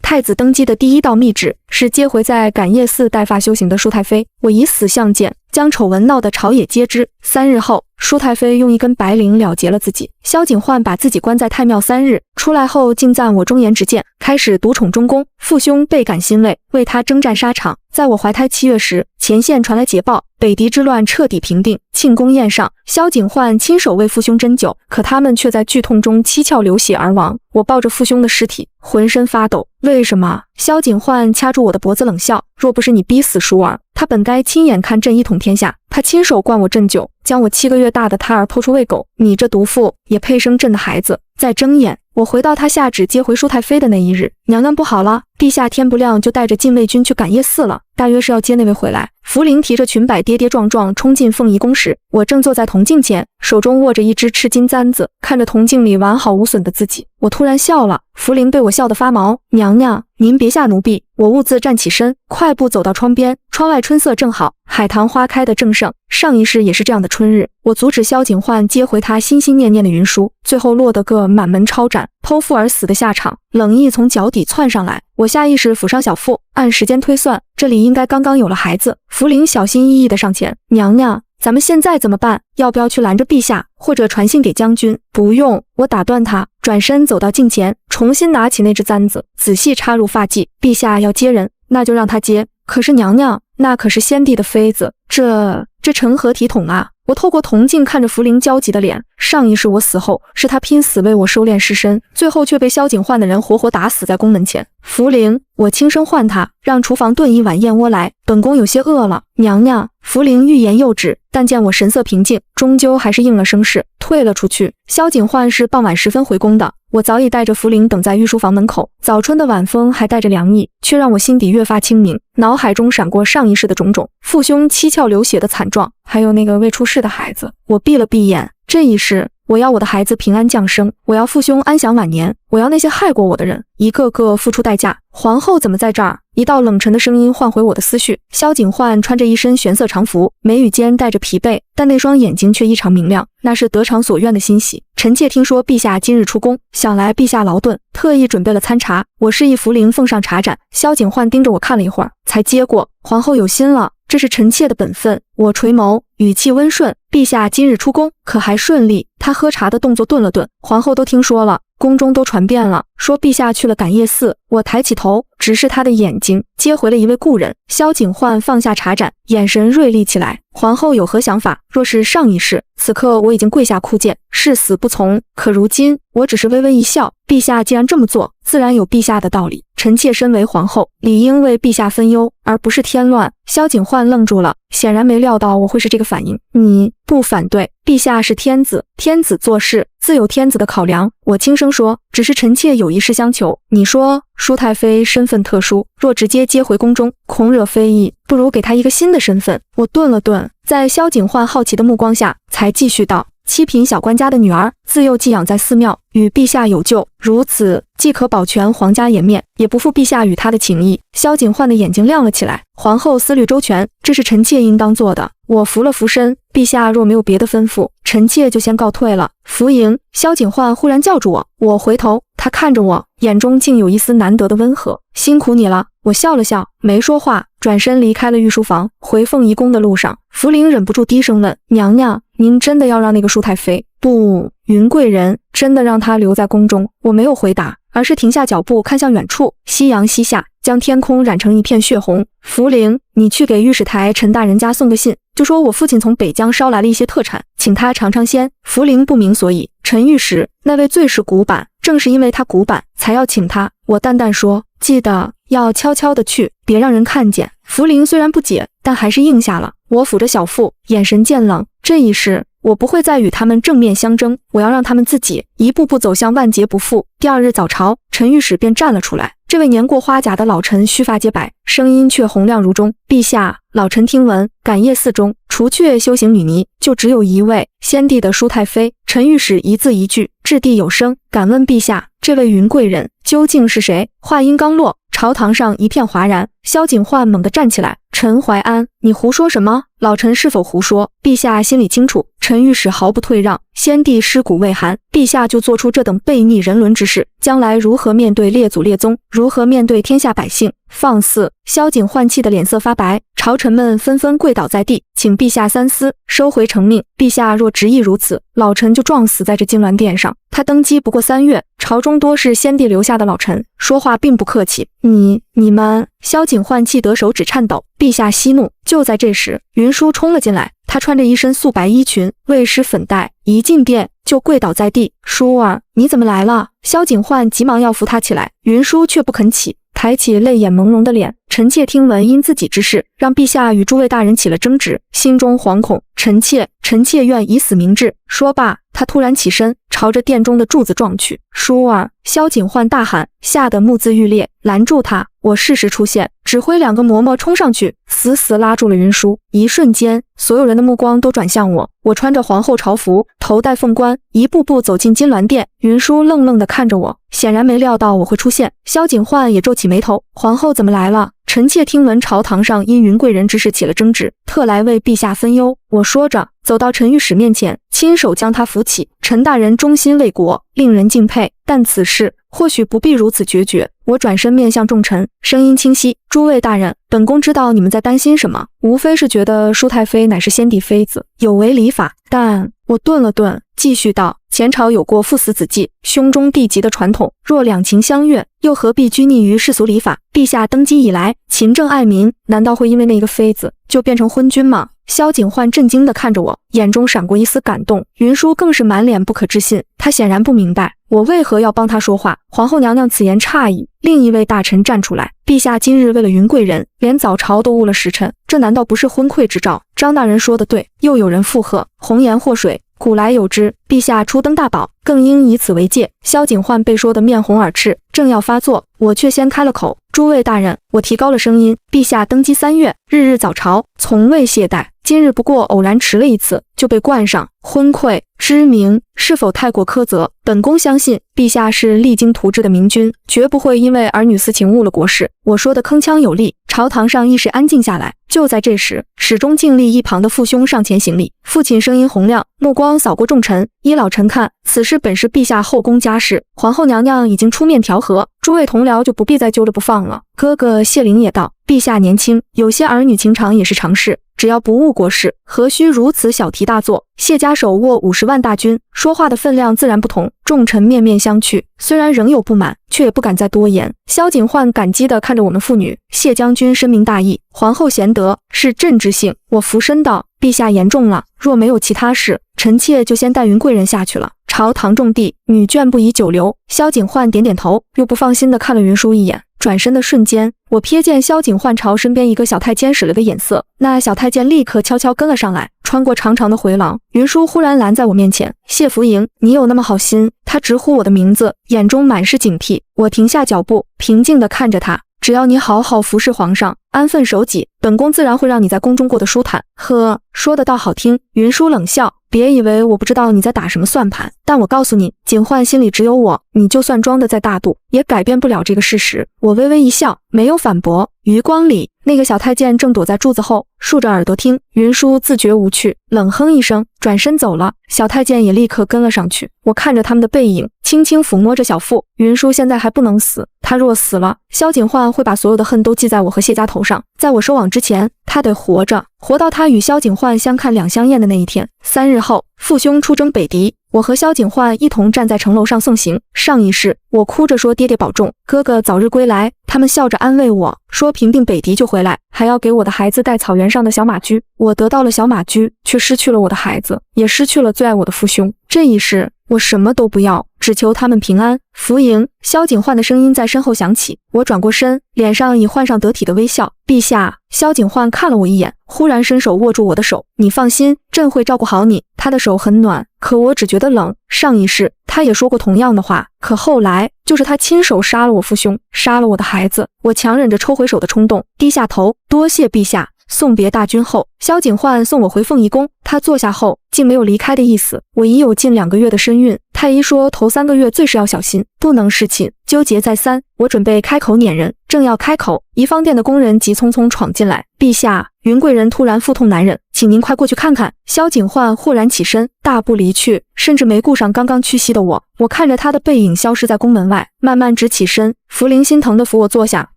太子登基的第一道密旨是接回在感业寺带发修行的舒太妃，我以死相见，将丑闻闹得朝野皆知。3日后，舒太妃用一根白绫了结了自己。萧景焕把自己关在太庙3日，出来后竟赞我忠言直谏，开始独宠中宫，父兄倍感欣慰，为他征战沙场。在我怀胎7月时，前线传来捷报，北狄之乱彻底平定。庆功宴上，萧景焕亲手为父兄斟酒，可他们却在剧痛中七窍流血而亡。我抱着父兄的尸体，浑身发抖。为什么？萧景焕掐住我的脖子冷笑，若不是你逼死舒儿，他本该亲眼看朕一统天下。他亲手灌我鸩酒，将我7个月大的胎儿剖出喂狗，你这毒妇也配生朕的孩子？再睁眼，我回到他下旨接回舒太妃的那一日，娘娘不好了，陛下天不亮就带着禁卫军去感业寺了，大约是要接那位回来。福临提着裙摆跌跌撞撞冲进凤仪宫时，我正坐在铜镜前，手中握着一只赤金簪子，看着铜镜里完好无损的自己，我突然笑了。福临被我笑得发毛，娘娘您别下奴婢。我兀自站起身，快步走到窗边，窗外春色正好，海棠花开得正盛，上一世也是这样的春日。我阻止萧景焕接回他心心念念的云书，最后落得个满门抄斩、剖腹而死的下场。冷意从脚底窜上来，我下意识抚上小腹，按时间推算，这里应该刚刚有了孩子。福临小心翼翼地上前，娘娘，咱们现在怎么办？要不要去拦着陛下，或者传信给将军？不用，我打断他，转身走到镜前，重新拿起那只簪子，仔细插入发髻。陛下要接人，那就让他接。可是娘娘，那可是先帝的妃子，这成何体统啊！我透过铜镜看着福临焦急的脸，上一世我死后，是他拼死为我收敛尸身，最后却被萧景焕的人活活打死在宫门前。福临，我轻声唤他，让厨房炖一碗燕窝来，本宫有些饿了。娘娘，福临欲言又止，但见我神色平静，终究还是应了声势，退了出去。萧景焕是傍晚时分回宫的，我早已带着福临等在御书房门口，早春的晚风还带着凉意，却让我心底越发清明，脑海中闪过上一世的种种，父兄七窍流血的惨状，还有那个未出世的孩子。我闭了闭眼，这一世我要我的孩子平安降生，我要父兄安享晚年，我要那些害过我的人一个个付出代价。皇后怎么在这儿？一道冷沉的声音唤回我的思绪。萧景焕穿着一身玄色长服，眉宇间带着疲惫，但那双眼睛却异常明亮，那是得偿所愿的欣喜。臣妾听说陛下今日出宫，想来陛下劳顿，特意准备了餐茶。我示意福临奉上茶盏，萧景焕盯着我看了一会儿，才接过。皇后有心了，这是臣妾的本分。我垂眸，语气温顺，陛下今日出宫，可还顺利？他喝茶的动作顿了顿，皇后都听说了，宫中都传遍了，说陛下去了感业寺。我抬起头，直视他的眼睛，接回了一位故人。萧景焕放下茶盏，眼神锐利起来。皇后有何想法？若是上一世，此刻我已经跪下哭谏，誓死不从。可如今，我只是微微一笑。陛下既然这么做，自然有陛下的道理。臣妾身为皇后，理应为陛下分忧，而不是添乱。萧景焕愣住了，显然没料到我会是这个反应。你不反对？陛下是天子，天子做事自有天子的考量。我轻声说，只是臣妾有一事相求。你说舒太妃身份特殊，若直接接回宫中，恐惹非议，不如给她一个新的身份。我顿了顿，在萧景焕好奇的目光下，才继续道，七品小官家的女儿，自幼寄养在寺庙，与陛下有旧，如此既可保全皇家颜面，也不负陛下与她的情谊。萧景焕的眼睛亮了起来，皇后思虑周全，这是臣妾应当做的。我扶了扶身，陛下若没有别的吩咐，臣妾就先告退了。福迎。萧景焕忽然叫住我，我回头，他看着我，眼中竟有一丝难得的温和。辛苦你了。我笑了笑，没说话，转身离开了御书房。回凤仪宫的路上，福临忍不住低声问，娘娘，您真的要让那个舒太妃？不，云贵人真的让她留在宫中。我没有回答，而是停下脚步，看向远处，夕阳西下，将天空染成一片血红。福临，你去给御史台陈大人家送个信，就说我父亲从北疆捎来了一些特产，请他尝尝鲜。福临不明所以，陈御史那位最是古板，正是因为他古板，才要请他。我淡淡说，记得要悄悄地去，别让人看见。福临虽然不解，但还是应下了。我抚着小腹，眼神渐冷，这一世我不会再与他们正面相争，我要让他们自己一步步走向万劫不复。第二日早朝，陈御史便站了出来。这位年过花甲的老臣须发皆白，声音却洪亮如钟。陛下，老臣听闻感业寺中除却修行女尼，就只有一位先帝的舒太妃。陈御史一字一句，掷地有声，敢问陛下，这位云贵人究竟是谁？话音刚落，朝堂上一片哗然。萧景焕猛地站起来，陈怀安，你胡说什么？老臣是否胡说？陛下心里清楚，臣御史毫不退让，先帝尸骨未寒，陛下就做出这等悖逆人伦之事，将来如何面对列祖列宗？如何面对天下百姓？放肆！萧景焕气得脸色发白，朝臣们纷纷跪倒在地，请陛下三思，收回成命。陛下若执意如此，老臣就撞死在这金銮殿上。他登基不过3月，朝中多是先帝留下的老臣，说话并不客气。你们！萧景焕气得手指颤抖。陛下息怒。就在这时，云舒冲了进来，他穿着一身素白衣裙，未施粉黛，一进殿就跪倒在地。舒儿，你怎么来了？萧景焕急忙要扶他起来，云舒却不肯起，抬起泪眼朦胧的脸。臣妾听闻因自己之事，让陛下与诸位大人起了争执，心中惶恐，臣妾愿以死明志。说罢，他突然起身，朝着殿中的柱子撞去。舒儿！萧景焕大喊，吓得目眦欲裂，拦住他。我适时出现，指挥2个嬷嬷冲上去，死死拉住了云舒。一瞬间，所有人的目光都转向我。我穿着皇后朝服，头戴凤冠，一步步走进金銮殿。云舒愣愣地看着我，显然没料到我会出现。萧景焕也皱起眉头，皇后怎么来了？臣妾听闻朝堂上因云贵人之事起了争执，特来为陛下分忧。我说着，走到陈御史面前，亲手将他扶起。陈大人忠心为国，令人敬佩，但此事或许不必如此决绝。我转身面向众臣，声音清晰：诸位大人，本宫知道你们在担心什么，无非是觉得舒太妃乃是先帝妃子，有违礼法。但我顿了顿，继续道：前朝有过父死子继、兄终弟及的传统，若两情相悦，又何必拘泥于世俗礼法？陛下登基以来，勤政爱民，难道会因为那个妃子就变成昏君吗？萧景焕震惊地看着我，眼中闪过一丝感动。云舒更是满脸不可置信，他显然不明白我为何要帮他说话。皇后娘娘此言差矣。另一位大臣站出来：陛下今日为了云贵人，连早朝都误了时辰，这难道不是昏聩之兆？张大人说得对。又有人附和：红颜祸水，古来有之，陛下初登大宝，更应以此为戒。萧景焕被说得面红耳赤，正要发作，我却先开了口：诸位大人，我提高了声音，陛下登基3月，日日早朝，从未懈怠，今日不过偶然迟了一次，就被冠上昏聩之名，是否太过苛责？本宫相信陛下是励精图治的明君，绝不会因为儿女私情误了国事。我说的铿锵有力，朝堂上一时安静下来。就在这时，始终静立一旁的父兄上前行礼。父亲声音洪亮，目光扫过众臣，依老臣看，此事本是陛下后宫家事，皇后娘娘已经出面调和，诸位同僚就不必再揪着不放了。哥哥谢灵也道：陛下年轻，有些儿女情长也是常事，只要不误国事，何须如此小题大做？谢家手握50万大军，说话的分量自然不同。众臣面面相觑，虽然仍有不满，却也不敢再多言。萧景焕感激地看着我们父女，谢将军深明大义，皇后贤德，是朕之幸。我俯身道：陛下言重了，若没有其他事，臣妾就先带云贵人下去了。朝堂众弟，女眷不宜久留。萧景焕点点头，又不放心地看了云舒一眼。转身的瞬间，我瞥见萧景焕朝身边一个小太监使了个眼色，那小太监立刻悄悄跟了上来，穿过长长的回廊。云舒忽然拦在我面前：谢福营，你有那么好心？他直呼我的名字，眼中满是警惕。我停下脚步，平静地看着他。只要你好好服侍皇上，安分守己，本宫自然会让你在宫中过得舒坦。呵，说得倒好听。云舒冷笑：别以为我不知道你在打什么算盘，但我告诉你，景焕心里只有我，你就算装得再大度，也改变不了这个事实。我微微一笑，没有反驳。余光里，那个小太监正躲在柱子后，竖着耳朵听。云舒自觉无趣，冷哼一声，转身走了。小太监也立刻跟了上去。我看着他们的背影，轻轻抚摸着小腹。云舒现在还不能死，他若死了，萧景焕会把所有的恨都记在我和谢家头上。在我收网之前，他得活着，活到他与萧景焕相看两相厌的那一天。3日后，父兄出征北狄，我和萧景焕一同站在城楼上送行。上一世，我哭着说爹爹保重，哥哥早日归来。他们笑着安慰我说平定北狄就回来，还要给我的孩子带草原上的小马驹。我得到了小马驹，却失去了我的孩子，也失去了最爱我的父兄。这一世，我什么都不要，只求他们平安。福营，萧景焕的声音在身后响起。我转过身，脸上已换上得体的微笑。陛下。萧景焕看了我一眼，忽然伸手握住我的手：你放心，朕会照顾好你。他的手很暖，可我只觉得冷。上一世他也说过同样的话，可后来就是他亲手杀了我父兄，杀了我的孩子。我强忍着抽回手的冲动，低下头：多谢陛下。送别大军后，萧景焕送我回凤仪宫，他坐下后竟没有离开的意思。我已有近2个月的身孕，太医说头3个月最是要小心，不能侍寝。纠结再三，我准备开口撵人，正要开口，宜芳殿的宫人急匆匆闯进来。陛下，云贵人突然腹痛难忍，请您快过去看看。萧景焕豁然起身，大步离去，甚至没顾上刚刚屈膝的我。我看着他的背影消失在宫门外，慢慢直起身。福临心疼地扶我坐下。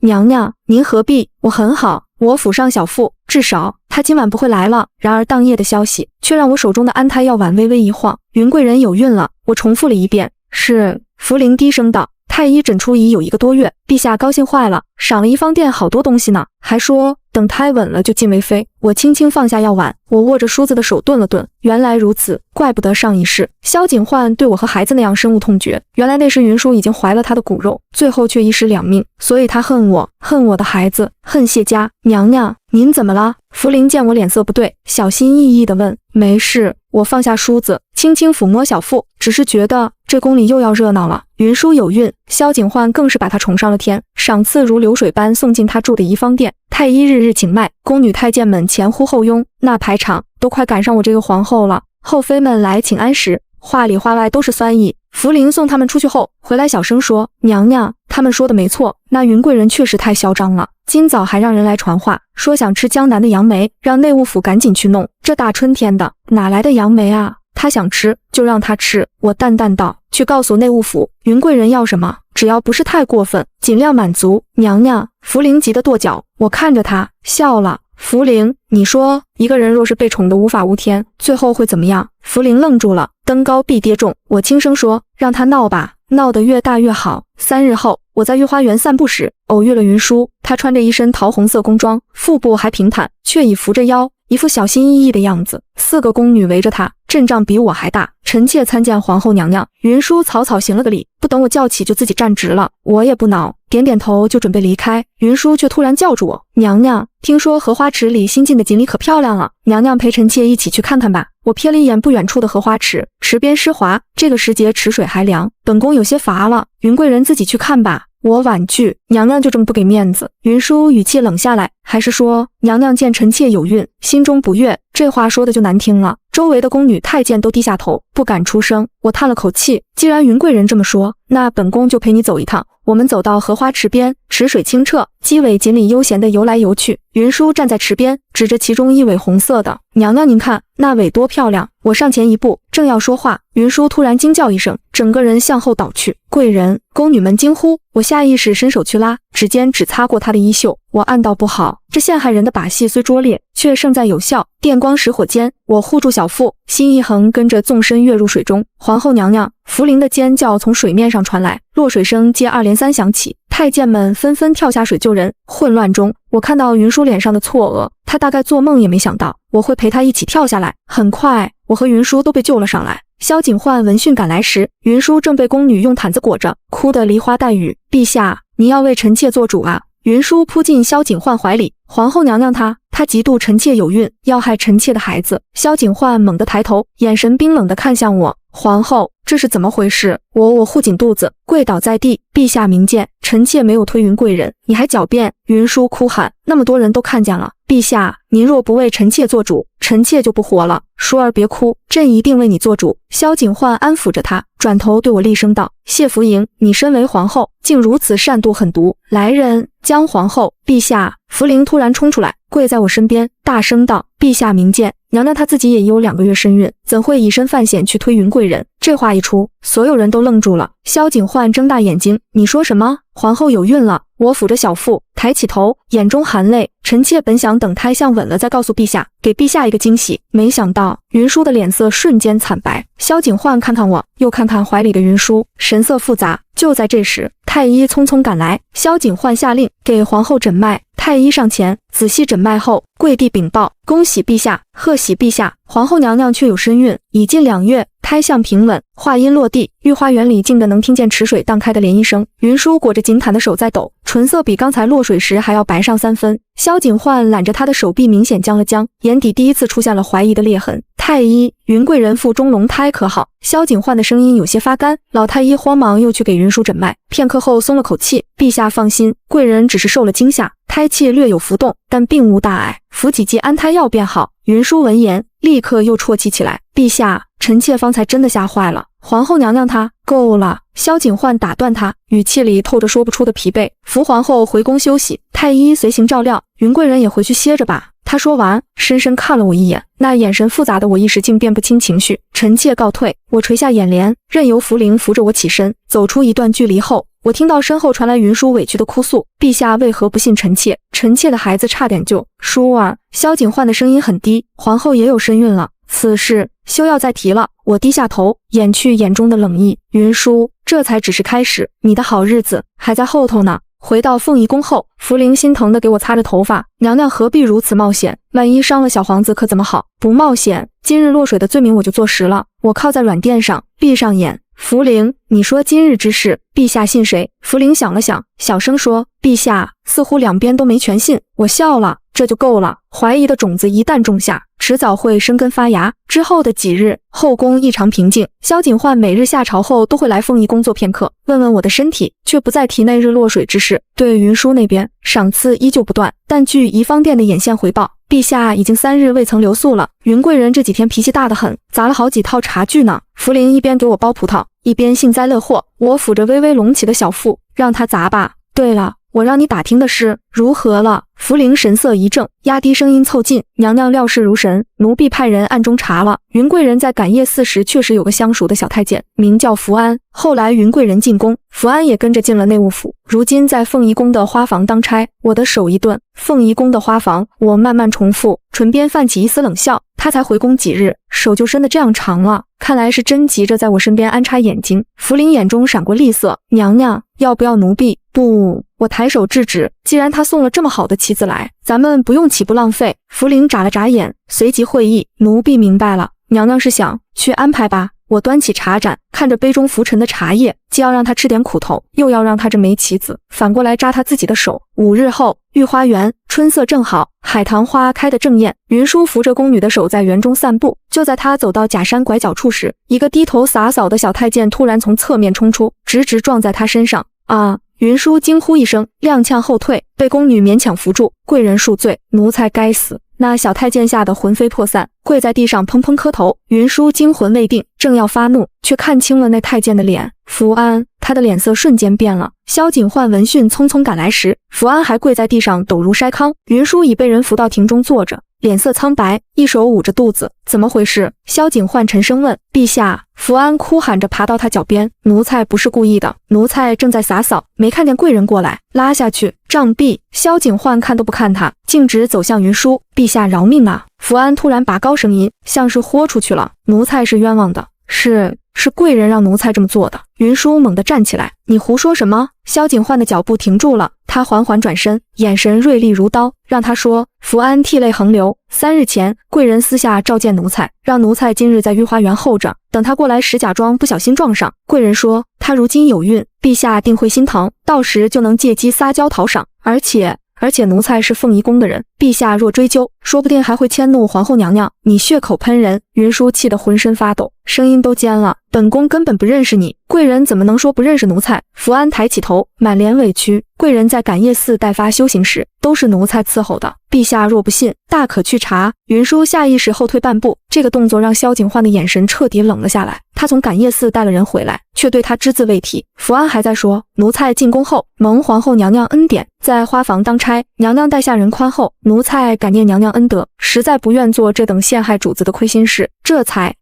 娘娘，您何必？我很好，我府上小妇，至少她今晚不会来了。然而当夜的消息却让我手中的安胎药碗微微一晃，云贵人有孕了。我重复了一遍，是。福临低声道，太医诊出已有1个多月，陛下高兴坏了，赏了宜芳殿好多东西呢，还说等胎稳了就进为妃。我轻轻放下药碗，我握着梳子的手顿了顿，原来如此，怪不得上一世萧景焕对我和孩子那样深恶痛绝，原来那时云舒已经怀了他的骨肉，最后却一尸两命，所以他恨我，恨我的孩子，恨谢家。娘娘，您怎么了？福临见我脸色不对，小心翼翼地问。没事。我放下梳子，轻轻抚摸小腹，只是觉得这宫里又要热闹了。云舒有孕，萧景焕更是把她宠上了天，赏赐如流水般送进她住的宜芳殿。太医日日请脉，宫女太监们前呼后拥，那排场都快赶上我这个皇后了。后妃们来请安时，话里话外都是酸意。福临送他们出去后，回来小声说：“娘娘，他们说的没错，那云贵人确实太嚣张了。今早还让人来传话，说想吃江南的杨梅，让内务府赶紧去弄。这大春天的，哪来的杨梅啊？他想吃就让他吃。”我淡淡道：“去告诉内务府，云贵人要什么，只要不是太过分，尽量满足。”娘娘，福临急得跺脚。我看着他笑了。福临，你说一个人若是被宠得无法无天，最后会怎么样？福临愣住了，登高必跌重。我轻声说：“让他闹吧，闹得越大越好。”3日后，我在御花园散步时偶遇了云舒，她穿着一身桃红色宫装，腹部还平坦，却已扶着腰，一副小心翼翼的样子。4个宫女围着她，阵仗比我还大。臣妾参见皇后娘娘。云舒草草行了个礼，不等我叫起就自己站直了。我也不恼，点点头就准备离开。云舒却突然叫住我：“娘娘，听说荷花池里新进的锦鲤可漂亮了，娘娘陪臣妾一起去看看吧。”我瞥了一眼不远处的荷花池，池边湿滑，这个时节池水还凉，本宫有些乏了，云贵人自己去看吧。我婉拒，娘娘就这么不给面子。云舒语气冷下来，还是说：“娘娘见臣妾有孕，心中不悦。”这话说的就难听了。周围的宫女太监都低下头，不敢出声。我叹了口气，既然云贵人这么说，那本宫就陪你走一趟。我们走到荷花池边，池水清澈，鸡尾锦鲤悠闲地游来游去。云舒站在池边，指着其中一尾红色的：“娘娘您看，那尾多漂亮！”我上前一步，正要说话，云舒突然惊叫一声，整个人向后倒去。贵人！宫女们惊呼，我下意识伸手去拉，指尖只擦过她的衣袖。我暗道不好，这陷害人的把戏虽拙劣，却胜在有效。电光石火间，我护住小腹，心一横，跟着纵身跃入水中。皇后娘娘！福临的尖叫从水面上传来，落水声接二连三响起，太监们纷纷跳下水救人。混乱中，我看到云舒脸上的错愕，她大概做梦也没想到我会陪她一起跳下来。很快，我和云舒都被救了上来。萧景焕闻讯赶来时，云舒正被宫女用毯子裹着，哭得梨花带雨。陛下，您要为臣妾做主啊！云舒扑进萧景焕怀里，皇后娘娘她嫉妒臣妾有孕，要害臣妾的孩子。萧景焕猛地抬头，眼神冰冷地看向我。皇后，这是怎么回事？我护紧肚子，跪倒在地。陛下明鉴，臣妾没有推云贵人，你还狡辩！云舒哭喊，那么多人都看见了。陛下，您若不为臣妾做主，臣妾就不活了。舒儿别哭，朕一定为你做主。萧景焕安抚着她，转头对我厉声道：“谢福莹，你身为皇后，竟如此善妒狠毒！来人，将皇后！”陛下！福临突然冲出来，跪在我身边，大声道：“陛下明鉴，娘娘她自己也已有2个月身孕，怎会以身犯险去推云贵人？”这话一出，所有人都愣住了。萧景焕睁大眼睛：“你说什么？皇后有孕了？”我抚着小腹，抬起头，眼中含泪。臣妾本想等胎相稳了再告诉陛下，给陛下一个惊喜，没想到云舒的脸色瞬间惨白。萧景焕看看我，又看看怀里的云舒，神色复杂。就在这时，太医匆匆赶来，萧景焕下令给皇后诊脉。太医上前仔细诊脉后，跪地禀报：“恭喜陛下，贺喜陛下！皇后娘娘确有身孕，已近2月，胎相平稳。”话音落地，御花园里静得能听见池水荡开的涟漪声。云舒裹着锦毯的手在抖，唇色比刚才落水时还要白上3分。萧景焕揽着她的手臂明显僵了僵，眼底第一次出现了怀疑的裂痕。太医，云贵人腹中龙胎可好？萧景焕的声音有些发干。老太医慌忙又去给云舒诊脉，片刻后后松了口气，陛下放心，贵人只是受了惊吓，胎气略有浮动，但并无大碍，服几剂安胎药便好。云舒闻言，立刻又啜泣起来。陛下，臣妾方才真的吓坏了。皇后娘娘她够了。萧景焕打断他，语气里透着说不出的疲惫。扶皇后回宫休息，太医随行照料，云贵人也回去歇着吧。他说完，深深看了我一眼，那眼神复杂的我一时竟辨不清情绪。臣妾告退。我垂下眼帘，任由福灵扶着我起身。走出一段距离后，我听到身后传来云舒委屈的哭诉：陛下为何不信臣妾？臣妾的孩子差点就……舒儿。萧景焕的声音很低，皇后也有身孕了，此事休要再提了。我低下头，掩去眼中的冷意。云舒，这才只是开始，你的好日子还在后头呢。回到凤仪宫后，福灵心疼地给我擦着头发，娘娘何必如此冒险？万一伤了小皇子可怎么好？不冒险，今日落水的罪名我就坐实了。我靠在软垫上，闭上眼。福灵，你说今日之事，陛下信谁？福灵想了想，小声说：陛下似乎两边都没全信。我笑了，这就够了。怀疑的种子一旦种下，迟早会生根发芽。之后的几日，后宫异常平静。萧景焕每日下朝后都会来凤仪宫做片刻，问问我的身体，却不再提那日落水之事。对云舒那边，赏赐依旧不断，但据怡芳殿的眼线回报，陛下已经3日未曾留宿了。云贵人这几天脾气大得很，砸了好几套茶具呢。福灵一边给我剥葡萄，一边幸灾乐祸。我抚着微微隆起的小腹，让他砸吧。对了，我让你打听的事如何了？福灵神色一正，压低声音凑近：娘娘料事如神，奴婢派人暗中查了，云贵人在感业寺时确实有个相熟的小太监，名叫福安。后来云贵人进宫，福安也跟着进了内务府，如今在凤仪宫的花房当差。我的手一顿，凤仪宫的花房，我慢慢重复，唇边泛起一丝冷笑。他才回宫几日，手就伸得这样长了，看来是真急着在我身边安插眼睛。福灵眼中闪过厉色：娘娘，要不要奴婢？不。我抬手制止，既然他送了这么好的棋子来，咱们不用岂不浪费？福灵眨了眨眼，随即会意：奴婢明白了，娘娘是想去安排吧。我端起茶盏，看着杯中浮沉的茶叶，既要让他吃点苦头，又要让他这枚棋子反过来扎他自己的手。5日后，御花园，春色正好，海棠花开得正艳。云舒扶着宫女的手在园中散步，就在他走到假山拐角处时，一个低头洒扫的小太监突然从侧面冲出，直直撞在他身上。啊！云舒惊呼一声，踉跄后退，被宫女勉强扶住。贵人恕罪，奴才该死。那小太监吓得魂飞魄散，跪在地上砰砰磕头。云舒惊魂未定，正要发怒，却看清了那太监的脸，福安。他的脸色瞬间变了。萧景焕闻讯匆匆赶来时，福安还跪在地上抖如筛糠。云舒已被人扶到庭中坐着，脸色苍白，一手捂着肚子。怎么回事？萧景焕沉声问。陛下。福安哭喊着爬到他脚边，奴才不是故意的，奴才正在洒扫，没看见贵人过来，拉下去杖毙。萧景焕看都不看他，径直走向云舒。陛下饶命啊！福安突然拔高声音，像是豁出去了。奴才是冤枉的，是贵人让奴才这么做的。云舒猛地站起来，你胡说什么？萧景焕的脚步停住了，他缓缓转身，眼神锐利如刀，让他说。福安涕泪横流，3日前，贵人私下召见奴才，让奴才今日在御花园候着，等他过来时假装不小心撞上。贵人说，他如今有孕，陛下定会心疼，到时就能借机撒娇讨赏，而且奴才是凤仪宫的人，陛下若追究，说不定还会迁怒皇后娘娘。你血口喷人！云舒气得浑身发抖，声音都尖了。本宫根本不认识你，贵人怎么能说不认识奴才？福安抬起头，满脸委屈。贵人在感业寺代发修行时，都是奴才伺候的。陛下若不信，大可去查。云舒下意识后退半步，这个动作让萧景焕的眼神彻底冷了下来。他从感业寺带了人回来，却对他只字未提。福安还在说，奴才进宫后蒙皇后娘娘恩典，在花房当差，娘娘待下人宽厚，奴才感念娘娘恩德，实在不愿做这等陷害主子的亏心事，这才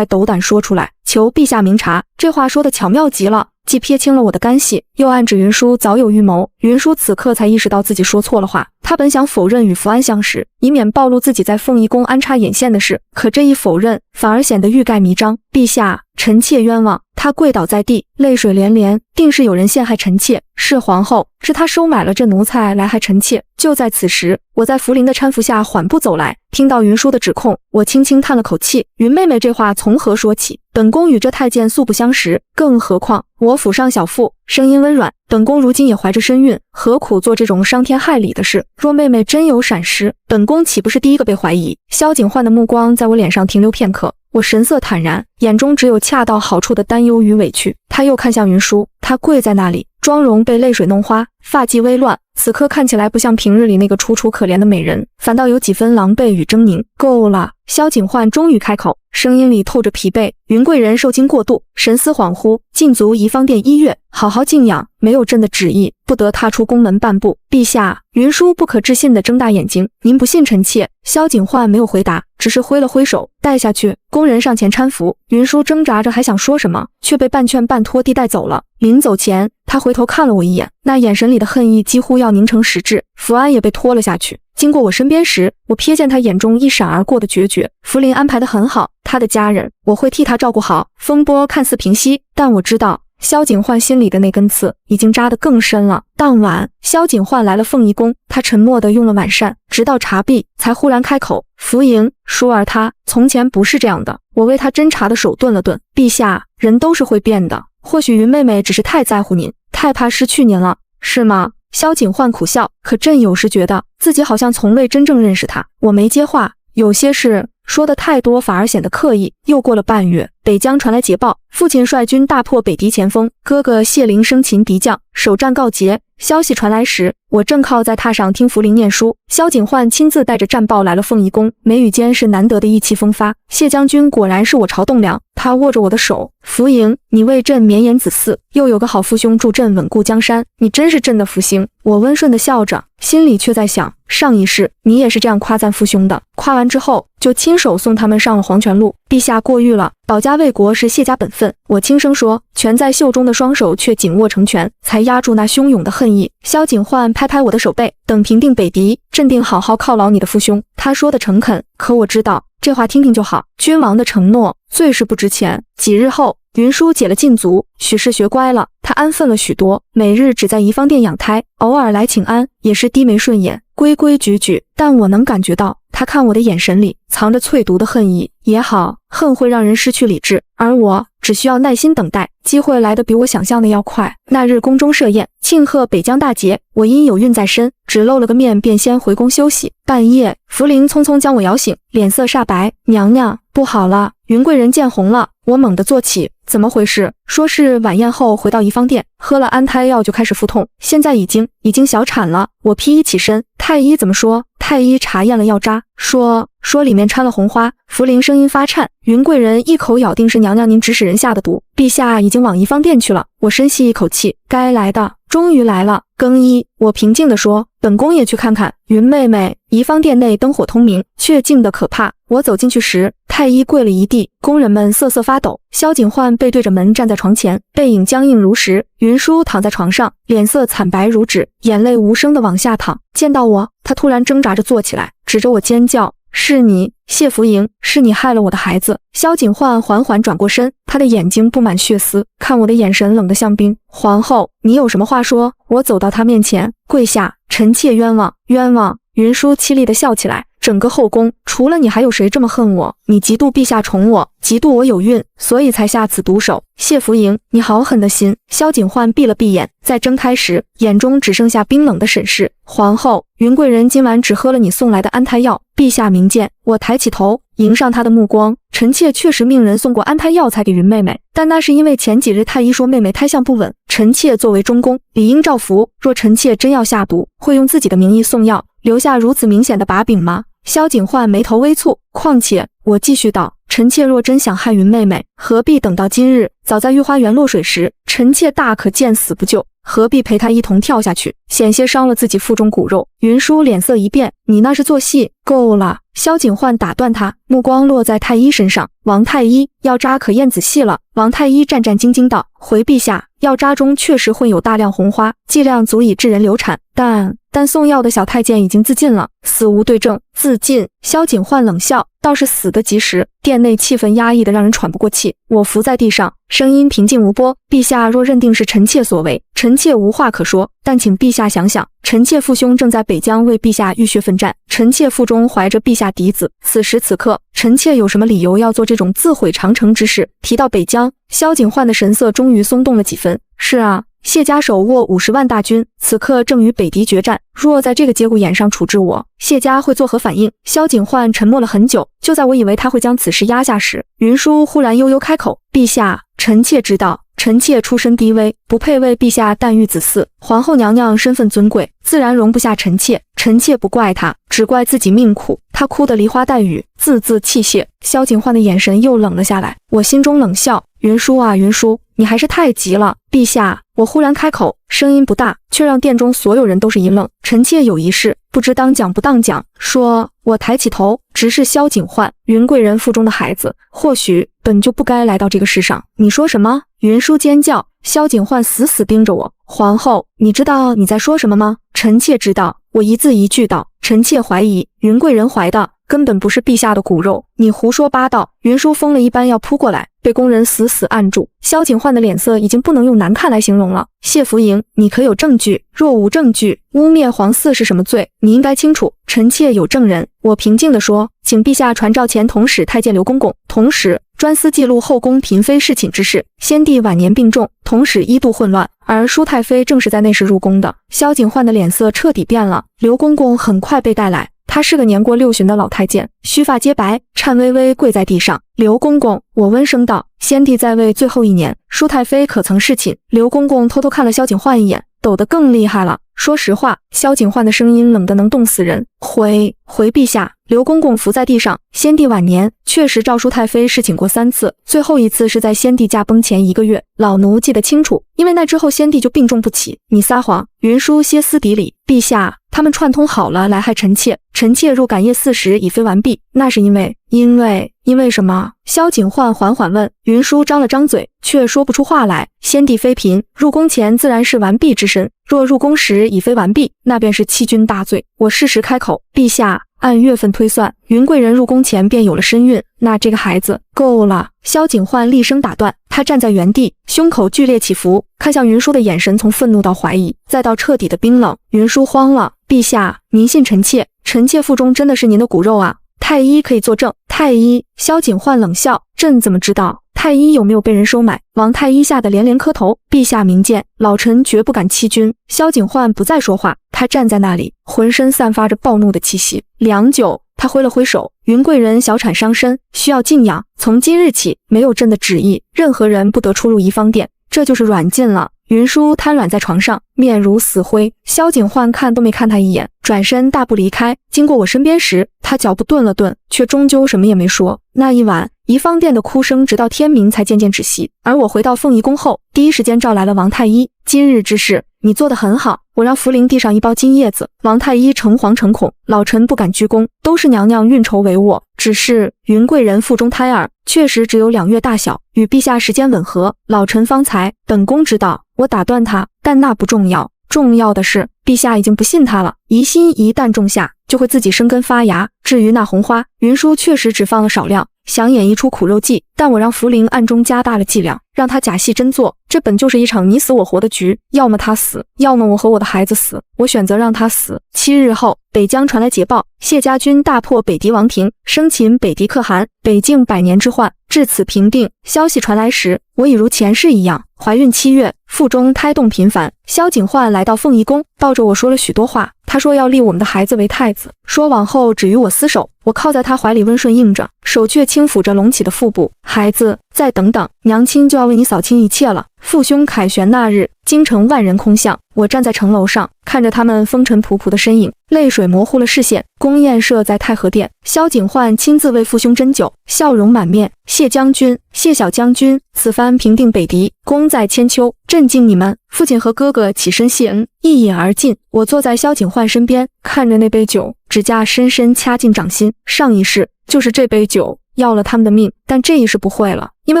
斗胆说出来，求陛下明察。这话说的巧妙极了，既撇清了我的干系，又暗指云舒早有预谋。云舒此刻才意识到自己说错了话，他本想否认与福安相识，以免暴露自己在凤仪宫安插眼线的事，可这一否认反而显得欲盖弥彰。陛下，臣妾冤枉。他跪倒在地，泪水连连，定是有人陷害臣妾，是皇后，是他收买了这奴才来害臣妾。就在此时，我在福灵的搀扶下缓步走来，听到云舒的指控，我轻轻叹了口气。云妹妹这话从何说起？本宫与这太监素不相识，更何况我抚上小腹，声音温软，本宫如今也怀着身孕，何苦做这种伤天害理的事？若妹妹真有闪失，本宫岂不是第一个被怀疑？萧景焕的目光在我脸上停留片刻，我神色坦然，眼中只有恰到好处的担忧与委屈。他又看向云舒，她跪在那里，妆容被泪水弄花，发髻微乱，此刻看起来不像平日里那个楚楚可怜的美人，反倒有几分狼狈与狰狞。够了！萧景焕终于开口，声音里透着疲惫。云贵人受惊过度，神思恍惚，禁足怡芳殿1月，好好静养，没有朕的旨意，不得踏出宫门半步。陛下，云舒不可置信地睁大眼睛，您不信臣妾？萧景焕没有回答，只是挥了挥手，带下去。宫人上前搀扶，云舒挣扎着还想说什么，却被半劝半拖地带走了。临走前，他回头看了我一眼，那眼神里的恨意几乎要凝成实质。福安也被拖了下去。经过我身边时，我瞥见他眼中一闪而过的决绝。福临安排得很好，他的家人我会替他照顾好。风波看似平息，但我知道萧景焕心里的那根刺已经扎得更深了。当晚，萧景焕来了凤仪宫，他沉默地用了晚膳，直到茶毕，才忽然开口：“福莹，舒儿他从前不是这样的。”我为他斟茶的手顿了顿，陛下，人都是会变的。或许云妹妹只是太在乎您，太怕失去您了，是吗？萧景焕苦笑，可朕有时觉得自己好像从未真正认识他。我没接话，有些事说的太多反而显得刻意。又过了半月，北疆传来捷报，父亲率军大破北狄前锋，哥哥谢灵生擒敌将，首战告捷。消息传来时，我正靠在榻上听福临念书，萧景焕亲自带着战报来了凤仪宫，眉宇间是难得的意气风发。谢将军果然是我朝栋梁，他握着我的手，福莹，你为朕绵延子嗣，又有个好父兄助朕稳固江山，你真是朕的福星。我温顺地笑着，心里却在想，上一世你也是这样夸赞父兄的。夸完之后，就亲手送他们上了黄泉路。陛下过誉了，保家卫国是谢家本分。我轻声说，蜷在袖中的双手却紧握成拳，才压住那汹涌的恨意。萧景焕拍拍我的手背，等平定北狄，朕定好好犒劳你的父兄。他说的诚恳，可我知道这话听听就好，君王的承诺最是不值钱。几日后，云舒解了禁足，许是学乖了，他安分了许多，每日只在怡芳殿养胎，偶尔来请安，也是低眉顺眼，规规矩矩。但我能感觉到他看我的眼神里藏着淬毒的恨意。也好，恨会让人失去理智，而我只需要耐心等待，机会来得比我想象的要快。那日宫中设宴，庆贺北疆大捷，我因有孕在身，只露了个面便先回宫休息。半夜，福临匆匆将我摇醒，脸色煞白，娘娘，不好了！云贵人见红了。我猛地坐起，怎么回事？说是晚宴后回到怡芳殿，喝了安胎药就开始腹痛，现在已经小产了。我披衣起身，太医怎么说？太医查验了药渣，说里面掺了红花。福临声音发颤，云贵人一口咬定是娘娘您指使人下的毒，陛下已经往怡芳殿去了。我深吸一口气，该来的终于来了。更衣，我平静地说，本宫也去看看。云妹妹，怡芳殿内灯火通明，却静得可怕。我走进去时，太医跪了一地，宫人们瑟瑟发抖。萧景焕背对着门站在床前，背影僵硬如石。云舒躺在床上，脸色惨白如纸，眼泪无声地往下淌。见到我，他突然挣扎着坐起来，指着我尖叫，是你，谢福莹，是你害了我的孩子。萧景焕缓缓转过身，他的眼睛布满血丝，看我的眼神冷得像冰。皇后，你有什么话说？我走到他面前，跪下，臣妾冤枉，冤枉。云舒凄厉地笑起来，整个后宫除了你还有谁这么恨我？你嫉妒陛下宠我，嫉妒我有孕，所以才下此毒手。谢福莹，你好狠的心。萧景焕闭了闭眼，再睁开时，眼中只剩下冰冷的审视。皇后，云贵人今晚只喝了你送来的安胎药，陛下明鉴。我抬起头，迎上他的目光，臣妾确实命人送过安胎药才给云妹妹，但那是因为前几日太医说妹妹胎象不稳，臣妾作为中宫，理应照服。若臣妾真要下毒，会用自己的名义送药，留下如此明显的把柄吗？萧景焕眉头微蹙，况且我继续道，臣妾若真想害云妹妹，何必等到今日？早在御花园落水时，臣妾大可见死不救，何必陪他一同跳下去，险些伤了自己腹中骨肉？云舒脸色一变，你那是做戏，够了！萧景焕打断他，目光落在太医身上。王太医，药渣可验仔细了。王太医战战兢兢道，回陛下，药渣中确实混有大量红花，剂量足以致人流产，但送药的小太监已经自尽了，死无对证。自尽？萧景焕冷笑，倒是死得及时。殿内气氛压抑得让人喘不过气。我伏在地上，声音平静无波。陛下若认定是臣妾所为，臣妾无话可说，但请陛下想想，臣妾父兄正在北疆为陛下浴血奋战，臣妾腹中怀着陛下嫡子，此时此刻，臣妾有什么理由要做这种自毁长城之事？提到北疆，萧景焕的神色终于松动了几分。是啊，谢家手握50万大军，此刻正与北狄决战。若在这个节骨眼上处置我，谢家会作何反应？萧景焕沉默了很久，就在我以为他会将此事压下时，云舒忽然悠悠开口：“陛下，臣妾知道。臣妾出身低微，不配为陛下诞育子嗣。皇后娘娘身份尊贵，自然容不下臣妾。臣妾不怪她，只怪自己命苦。”她哭得梨花带雨，字字泣血。萧景焕的眼神又冷了下来，我心中冷笑：“云舒啊，云舒，你还是太急了。”陛下，我忽然开口，声音不大，却让殿中所有人都是一愣。臣妾有一事，不知当讲不当讲。说，我抬起头，直视萧景焕，云贵人腹中的孩子，或许本就不该来到这个世上。你说什么？云舒尖叫。萧景焕死死盯着我。皇后，你知道你在说什么吗？臣妾知道。我一字一句道。臣妾怀疑云贵人怀的根本不是陛下的骨肉。你胡说八道！云舒疯了一般要扑过来，被工人死死按住。萧景焕的脸色已经不能用难看来形容了。谢福营，你可有证据？若无证据，污蔑皇嗣是什么罪？你应该清楚。臣妾有证人。我平静地说，请陛下传召前统史太监刘公公，同时专司记录后宫嫔妃侍寝之事。先帝晚年病重，统史一度混乱，而舒太妃正是在那时入宫的。萧景焕的脸色彻底变了。刘公公很快被带来。他是个年过60旬的老太监，须发皆白，颤巍巍跪在地上。刘公公，我温声道，先帝在位最后1年，舒太妃可曾侍寝？刘公公偷偷看了萧景焕一眼，抖得更厉害了。说实话，萧景焕的声音冷得能冻死人。回陛下。刘公公伏在地上，先帝晚年确实召舒太妃侍寝过3次，最后一次是在先帝驾崩前1个月，老奴记得清楚，因为那之后先帝就病重不起。你撒谎！云舒歇斯底里。陛下，他们串通好了来害臣妾，臣妾入感业4时已非完毕，那是因为什么？萧景焕缓缓问。云舒张了张嘴，却说不出话来。先帝妃嫔，入宫前自然是完毕之身，若入宫时已非完毕，那便是欺君大罪。我适时开口，陛下，按月份推算，云贵人入宫前便有了身孕，那这个孩子够了。萧景焕厉声打断，他站在原地，胸口剧烈起伏，看向云舒的眼神从愤怒到怀疑，再到彻底的冰冷。云舒慌了，陛下，您信臣妾？臣妾腹中真的是您的骨肉啊！太医可以作证。太医？萧景焕冷笑，朕怎么知道？太医有没有被人收买？王太医吓得连连磕头。陛下明鉴，老臣绝不敢欺君。萧景焕不再说话，他站在那里，浑身散发着暴怒的气息。良久，他挥了挥手，云贵人小产伤身，需要静养。从今日起，没有朕的旨意，任何人不得出入宜芳殿，这就是软禁了。云舒瘫软在床上，面如死灰。萧景焕看都没看他一眼，转身大步离开。经过我身边时，他脚步顿了顿，却终究什么也没说。那一晚，宜芳殿的哭声直到天明才渐渐止息。而我回到凤仪宫后，第一时间召来了王太医。今日之事，你做得很好。我让福临递上一包金叶子。王太医诚惶诚恐，老臣不敢鞠躬，都是娘娘运筹帷幄。只是云贵人腹中胎儿确实只有2月大小，与陛下时间吻合。老臣方才本宫知道。我打断他，但那不重要，重要的是陛下已经不信他了。疑心一旦种下，就会自己生根发芽。至于那红花，云舒确实只放了少量，想演一出苦肉计，但我让福临暗中加大了剂量，让他假戏真做。这本就是一场你死我活的局，要么他死，要么我和我的孩子死。我选择让他死。7日后，北疆传来捷报，谢家军大破北狄王庭，生擒北狄可汗，北境100年之患至此平定。消息传来时，我已如前世一样，怀孕7月，腹中胎动频繁。萧景焕来到凤仪宫，抱着我说了许多话。他说要立我们的孩子为太子，说往后只与我厮守。我靠在他怀里温顺应着，手却轻抚着隆起的腹部。孩子，再等等，娘亲就要为你扫清一切了。父兄凯旋那日，京城万人空巷，我站在城楼上，看着他们风尘仆仆的身影，泪水模糊了视线。宫宴设在太和殿，萧景焕亲自为父兄斟酒，笑容满面。谢将军，谢小将军，此番平定北狄，功在千秋，震惊你们。父亲和哥哥起身谢恩，一饮而尽。我坐在萧景焕身边，看着那杯酒，指甲深深掐进掌心。上一世就是这杯酒要了他们的命，但这一世不会了，因为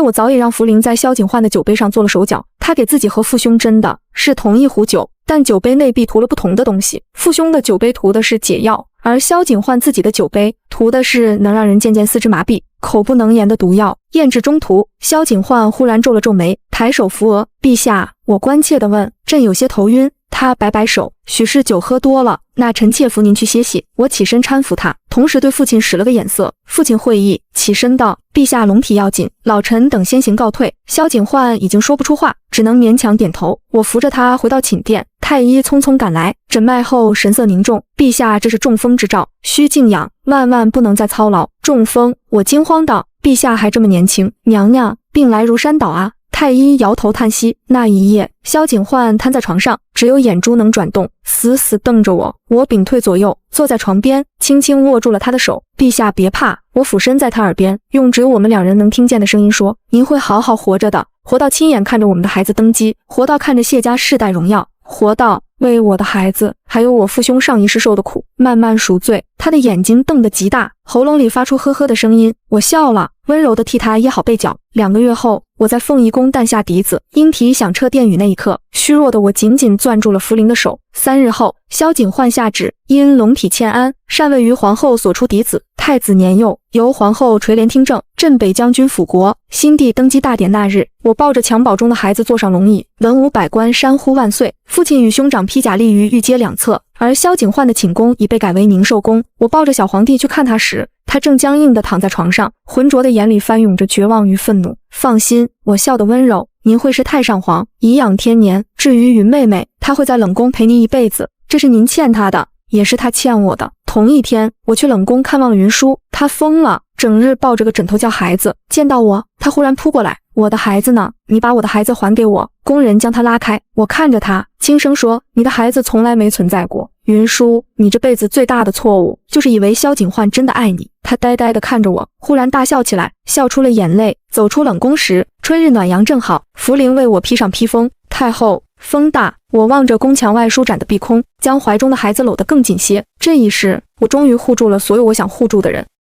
我早已让福临在萧景焕的酒杯上做了手脚。他给自己和父兄斟的是同一壶酒，但酒杯内壁涂了不同的东西。父兄的酒杯涂的是解药，而萧景焕自己的酒杯涂的是能让人渐渐四肢麻痹、口不能言的毒药。宴至中途，萧景焕忽然皱了皱眉，抬手扶额。陛下，我关切地问，朕有些头晕，他摆摆手，许是酒喝多了，那臣妾扶您去歇息。我起身搀扶他，同时对父亲使了个眼色。父亲会意，起身道：陛下龙体要紧，老臣等先行告退。萧景焕已经说不出话，只能勉强点头。我扶着他回到寝殿，太医匆匆赶来，诊脉后神色凝重：陛下这是中风之兆，需静养，万万不能再操劳。中风？我惊慌道：陛下还这么年轻，娘娘病来如山倒啊。太医摇头叹息，那一夜，萧景焕瘫在床上，只有眼珠能转动，死死瞪着我。我屏退左右，坐在床边，轻轻握住了他的手。陛下别怕，我俯身在他耳边，用只有我们两人能听见的声音说：您会好好活着的，活到亲眼看着我们的孩子登基，活到看着谢家世代荣耀，活到为我的孩子，还有我父兄上一世受的苦，慢慢赎罪。他的眼睛瞪得极大，喉咙里发出呵呵的声音。我笑了，温柔地替他掖好被角。2个月后，我在凤仪宫诞下嫡子，莺啼响彻殿宇那一刻，虚弱的我紧紧攥住了福临的手。3日后，萧景焕下旨，因龙体欠安，禅位于皇后所出嫡子，太子年幼，由皇后垂帘听政，镇北将军辅国。新帝登基大典那日，我抱着襁褓中的孩子坐上龙椅，文武百官山呼万岁。父亲与兄长披甲立于御阶两侧，而萧景焕的寝宫已被改为宁寿宫。我抱着小皇帝去看他时，他正僵硬地躺在床上，浑浊的眼里翻涌着绝望与愤怒。放心，我笑得温柔，您会是太上皇，颐养天年。至于云妹妹，她会在冷宫陪您一辈子，这是您欠她的，也是她欠我的。同一天，我去冷宫看望了云舒，她疯了，整日抱着个枕头叫孩子。见到我，她忽然扑过来：我的孩子呢？你把我的孩子还给我。工人将他拉开，我看着他，轻声说：你的孩子从来没存在过。云舒，你这辈子最大的错误，就是以为萧景焕真的爱你。他呆呆地看着我，忽然大笑起来，笑出了眼泪。走出冷宫时，春日暖阳正好，福临为我披上披风。太后，风大。我望着宫墙外舒展的碧空，将怀中的孩子搂得更紧些。这一世，我终于护住了所有我想护住的人。